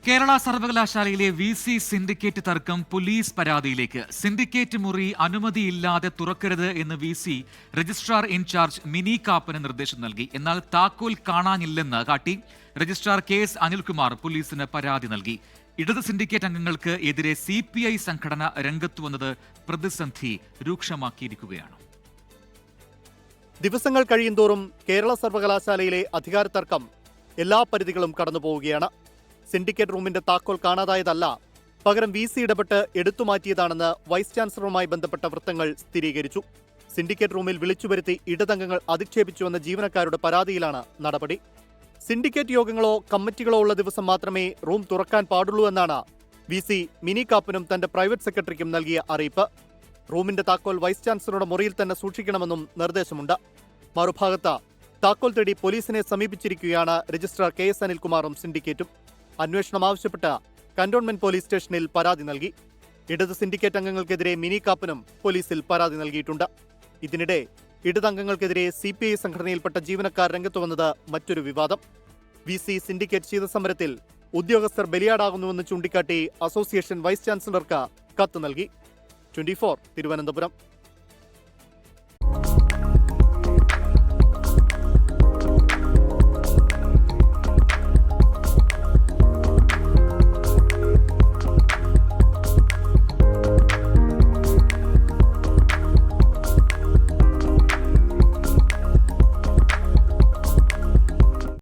കേരള സർവകലാശാലയിലെ VC syndicate തർക്കം police പരാതിയിലേക്ക്. Syndicate മുറി അനുമതിയില്ലാതെ തുറക്കരുത് എന്ന് VC രജിസ്ട്രാർ ഇൻചാർജ് മിനി കാപ്പന് നിർദ്ദേശം നൽകി. എന്നാൽ താക്കോൽ കാണാനില്ലെന്ന് കാട്ടി രജിസ്ട്രാർ KS അനിൽകുമാർ പോലീസിന് പരാതി നൽകി. ഇടത് സിൻഡിക്കേറ്റ് അംഗങ്ങൾക്ക് എതിരെ CPI സംഘടന രംഗത്തു വന്നത് പ്രതിസന്ധി രൂക്ഷമാക്കിയിരിക്കുകയാണ്. ദിവസങ്ങൾ കഴിയുന്തോറും കേരള സർവകലാശാലയിലെ അധികാര തർക്കം എല്ലാ പരിധികളും കടന്നുപോവുകയാണ്. സിൻഡിക്കേറ്റ് റൂമിന്റെ താക്കോൽ കാണാതായതല്ല, പകരം VC ഇടപെട്ട് എടുത്തുമാറ്റിയതാണെന്ന് വൈസ് ചാൻസലറുമായി ബന്ധപ്പെട്ട വൃത്തങ്ങൾ സ്ഥിരീകരിച്ചു. സിൻഡിക്കേറ്റ് റൂമിൽ വിളിച്ചുവരുത്തി ഇടതംഗങ്ങൾ അധിക്ഷേപിച്ചുവെന്ന ജീവനക്കാരുടെ പരാതിയിലാണ് നടപടി. സിൻഡിക്കേറ്റ് യോഗങ്ങളോ കമ്മിറ്റികളോ ഉള്ള ദിവസം മാത്രമേ റൂം തുറക്കാൻ പാടുള്ളൂ എന്നാണ് VC മിനി കാപ്പനും തന്റെ പ്രൈവറ്റ് സെക്രട്ടറിക്കും നൽകിയ അറിയിപ്പ്. റൂമിന്റെ താക്കോൽ വൈസ് ചാൻസലറുടെ മുറിയിൽ തന്നെ സൂക്ഷിക്കണമെന്നും നിർദ്ദേശമുണ്ട്. മറുഭാഗത്ത് താക്കോൽ തേടി പോലീസിനെ സമീപിച്ചിരിക്കുകയാണ് രജിസ്ട്രാർ KS അനിൽകുമാറും സിൻഡിക്കേറ്റും. അന്വേഷണം ആവശ്യപ്പെട്ട് കന്റോൺമെന്റ് പോലീസ് സ്റ്റേഷനിൽ പരാതി നൽകി. ഇടത് സിൻഡിക്കേറ്റ് അംഗങ്ങൾക്കെതിരെ മിനി കാപ്പനും പോലീസിൽ പരാതി നൽകിയിട്ടുണ്ട്. ഇതിനിടെ ഇടതംഗങ്ങൾക്കെതിരെ CPI സംഘടനയിൽപ്പെട്ട ജീവനക്കാർ രംഗത്തു വന്നത് മറ്റൊരു വിവാദം. VC സിൻഡിക്കേറ്റ് ശീതസമരത്തിൽ ഉദ്യോഗസ്ഥർ ബലിയാടാകുന്നുവെന്ന് ചൂണ്ടിക്കാട്ടി അസോസിയേഷൻ വൈസ് ചാൻസലർക്ക് കത്ത് നൽകി. 24 തിരുവനന്തപുരം.